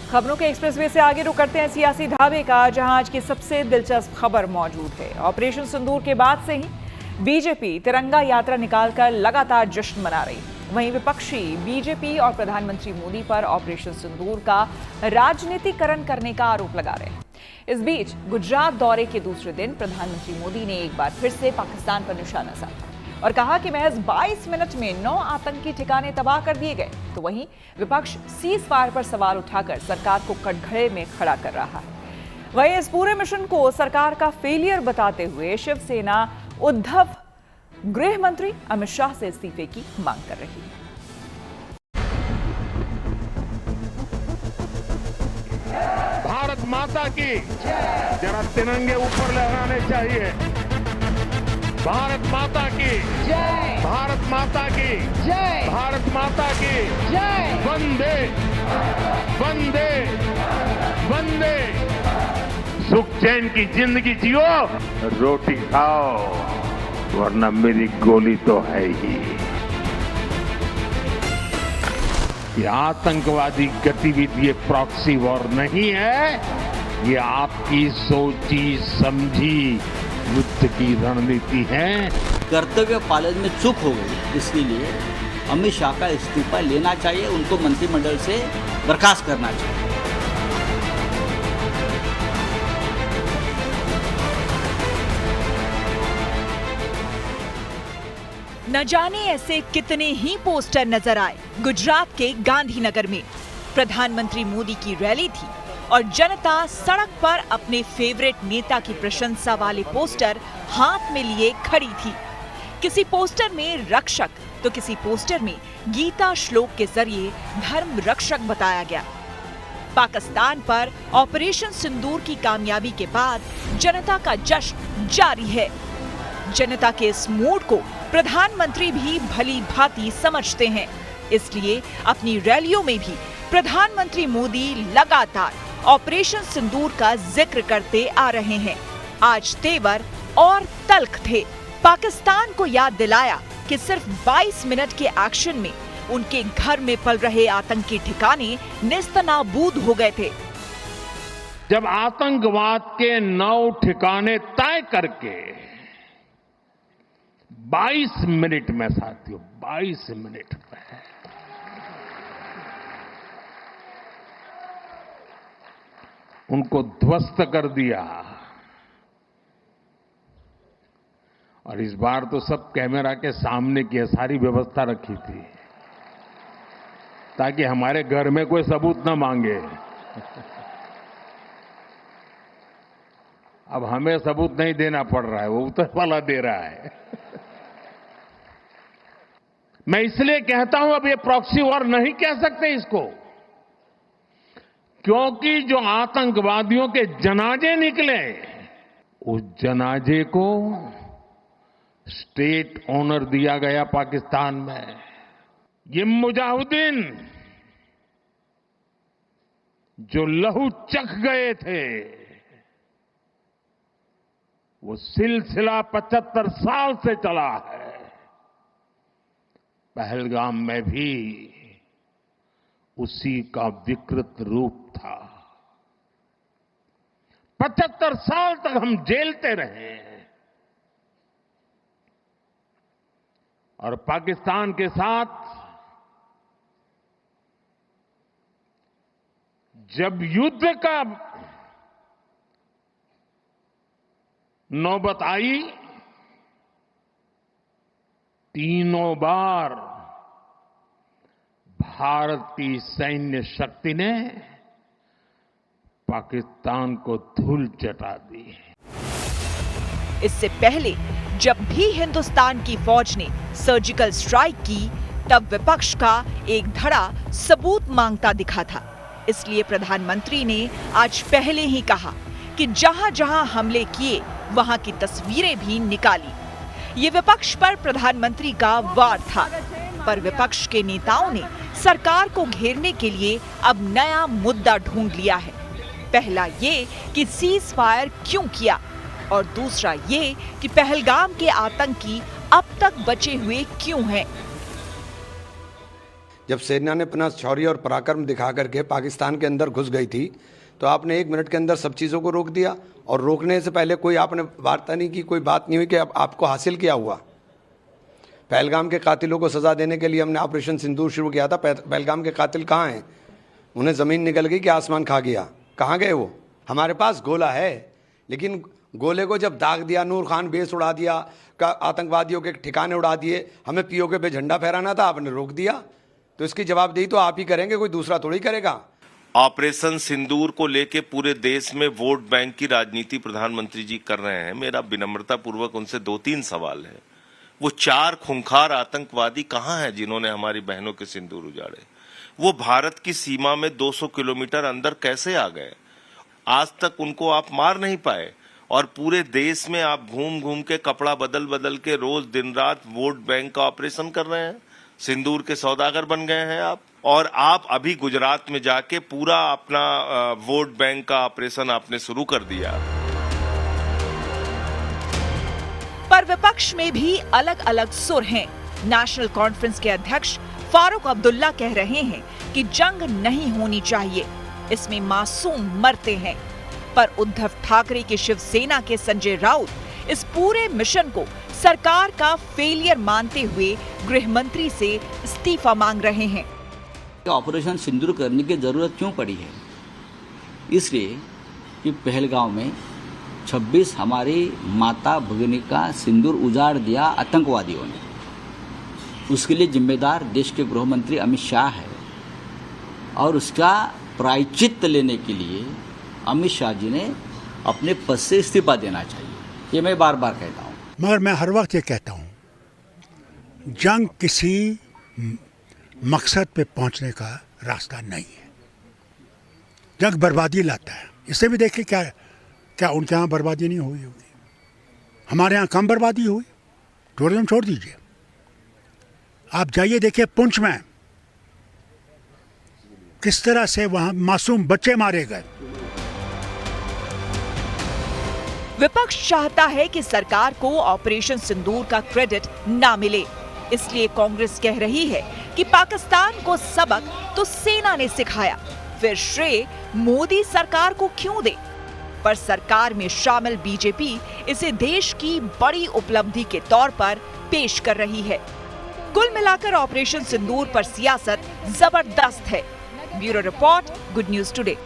खबरों के एक्सप्रेसवे से आगे रुक करते हैं सियासी ढाबे का, जहां आज की सबसे दिलचस्प खबर मौजूद है। ऑपरेशन सिंदूर के बाद से ही बीजेपी तिरंगा यात्रा निकालकर लगातार जश्न मना रही है। वहीं विपक्षी बीजेपी और प्रधानमंत्री मोदी पर ऑपरेशन सिंदूर का राजनीतिकरण करने का आरोप लगा रहे हैं। इस बीच गुजरात दौरे के दूसरे दिन प्रधानमंत्री मोदी ने एक बार फिर से पाकिस्तान पर निशाना साधा और कहा कि महज 22 मिनट में 9 आतंकी ठिकाने तबाह कर दिए गए। तो वहीं विपक्ष सीज फायर पर सवाल उठाकर सरकार को कटघरे में खड़ा कर रहा है। वहीं इस पूरे मिशन को सरकार का फेलियर बताते हुए शिवसेना उद्धव गृह मंत्री अमित शाह से इस्तीफे की मांग कर रही है। भारत माता की जरा तिरंगे ऊपर लहराने चाहिए। भारत माता की जय, भारत माता की जय, भारत माता की जय। वंदे वंदे वंदे। सुख चैन की जिंदगी जियो, रोटी खाओ, वरना मेरी गोली तो है ही। ये आतंकवादी गतिविधि प्रॉक्सी वॉर नहीं है, ये आपकी सोची समझी युद्ध की रणनीति है। कर्तव्य पालन में चूक हो गई, इसके लिए अमित शाह का इस्तीफा लेना चाहिए, उनको मंत्रिमंडल से बर्खास्त करना चाहिए। न जाने ऐसे कितने ही पोस्टर नजर आए गुजरात के गांधीनगर में। प्रधानमंत्री मोदी की रैली थी और जनता सड़क पर अपने फेवरेट नेता की प्रशंसा वाले पोस्टर हाथ में लिए खड़ी थी। किसी पोस्टर में रक्षक तो किसी पोस्टर में गीता श्लोक के जरिए धर्म रक्षक बताया गया। पाकिस्तान पर ऑपरेशन सिंदूर की कामयाबी के बाद जनता का जश्न जारी है। जनता के इस मूड को प्रधानमंत्री भी भली भांति समझते हैं, इसलिए अपनी रैलियों में भी प्रधानमंत्री मोदी लगातार ऑपरेशन सिंदूर का जिक्र करते आ रहे हैं। आज तेवर और तल्ख थे। पाकिस्तान को याद दिलाया कि सिर्फ 22 मिनट के एक्शन में उनके घर में पल रहे आतंकी ठिकाने नेस्तनाबूद हो गए थे। जब आतंकवाद के 9 ठिकाने तय करके 22 मिनट में, साथियों 22 मिनट में उनको ध्वस्त कर दिया। और इस बार तो सब कैमरा के सामने की सारी व्यवस्था रखी थी ताकि हमारे घर में कोई सबूत न मांगे। अब हमें सबूत नहीं देना पड़ रहा है, वो ऊपर वाला दे रहा है। मैं इसलिए कहता हूं अब ये प्रॉक्सी वॉर नहीं कह सकते इसको, क्योंकि जो आतंकवादियों के जनाजे निकले, उस जनाजे को स्टेट ऑनर दिया गया पाकिस्तान में। ये मुजाहिदीन जो लहू चख गए थे, वो सिलसिला 75 साल से चला है। पहलगाम में भी उसी का विकृत रूप था। 75 साल तक हम झेलते रहे और पाकिस्तान के साथ जब युद्ध का नौबत आई, तीनों बार भारत की सैन्य शक्ति ने पाकिस्तान को धूल चटा दी। इससे पहले जब भी हिंदुस्तान की फौज ने सर्जिकल स्ट्राइक की, तब विपक्ष का एक धड़ा सबूत मांगता दिखा था। इसलिए प्रधानमंत्री ने आज पहले ही कहा कि जहां जहां हमले किए वहां की तस्वीरें भी निकाली। ये विपक्ष पर प्रधानमंत्री का वार था, पर विपक्ष के नेताओं ने सरकार को घेरने के लिए अब नया मुद्दा ढूंढ लिया है। पहला ये कि सीज फायर क्यों किया और दूसरा ये कि पहलगाम के आतंकी अब तक बचे हुए क्यों हैं। जब सेना ने अपना शौर्य और पराक्रम दिखा करके पाकिस्तान के अंदर घुस गई थी तो आपने 1 मिनट के अंदर सब चीज़ों को रोक दिया, और रोकने से पहले कोई आपने वार्ता नहीं की, कोई बात नहीं हुई कि आपको हासिल क्या हुआ। पहलगाम के कातिलों को सज़ा देने के लिए हमने ऑपरेशन सिंदूर शुरू किया था। पहलगाम के कातिल कहाँ हैं? उन्हें ज़मीन निकल गई कि आसमान खा गया? कहाँ गए वो? हमारे पास गोला है, लेकिन गोले को जब दाग दिया, नूर खान बेस उड़ा दिया, आतंकवादियों के ठिकाने उड़ा दिए, हमें पीओके पे झंडा फहराना था, आपने रोक दिया। तो इसकी जवाबदेही तो आप ही करेंगे, कोई दूसरा थोड़ी करेगा। ऑपरेशन सिंदूर को लेके पूरे देश में वोट बैंक की राजनीति प्रधानमंत्री जी कर रहे हैं। मेरा विनम्रता पूर्वक उनसे 2-3 सवाल है। वो 4 खूंखार आतंकवादी कहाँ हैं जिन्होंने हमारी बहनों के सिंदूर उजाड़े? वो भारत की सीमा में 200 किलोमीटर अंदर कैसे आ गए? आज तक उनको आप मार नहीं पाए, और पूरे देश में आप घूम घूम के कपड़ा बदल बदल के रोज दिन रात वोट बैंक का ऑपरेशन कर रहे हैं। सिंदूर के सौदागर बन गए हैं आप। और आप अभी गुजरात में जाके पूरा अपना वोट बैंक का ऑपरेशन आपने शुरू कर दिया। पर विपक्ष में भी अलग अलग सुर हैं। नेशनल कॉन्फ्रेंस के अध्यक्ष फारूक अब्दुल्ला कह रहे हैं कि जंग नहीं होनी चाहिए, इसमें मासूम मरते हैं। पर उद्धव ठाकरे की शिवसेना के संजय राउत इस पूरे मिशन को सरकार का फेलियर मानते हुए गृह मंत्री से इस्तीफा मांग रहे हैं। ऑपरेशन सिंदूर करने की जरूरत क्यों पड़ी है? इसलिए कि पहलगांव में 26 हमारी माता भगिनी का सिंदूर उजाड़ दिया आतंकवादियों ने। उसके लिए जिम्मेदार देश के गृह मंत्री अमित शाह है, और उसका प्रायश्चित लेने के लिए अमित शाह जी ने अपने पद से इस्तीफा देना चाहिए। ये मैं बार बार कहता हूँ। मगर मैं हर वक्त ये कहता हूँ, जंग किसी मकसद पे पहुंचने का रास्ता नहीं है। जंग बर्बादी लाता है। इससे भी देखिए क्या उनके यहाँ बर्बादी नहीं हुई होगी? हमारे यहाँ कम बर्बादी हुई। टूरिज्म छोड़ दीजिए, आप जाइए देखिए पुंछ में किस तरह से वहां मासूम बच्चे मारे गए। विपक्ष चाहता है कि सरकार को ऑपरेशन सिंदूर का क्रेडिट ना मिले, इसलिए कांग्रेस कह रही है कि पाकिस्तान को सबक तो सेना ने सिखाया, फिर श्रेय मोदी सरकार को क्यों दे? पर सरकार में शामिल बीजेपी इसे देश की बड़ी उपलब्धि के तौर पर पेश कर रही है। कुल मिलाकर ऑपरेशन सिंदूर पर सियासत जबरदस्त है। Bureau report, good news today.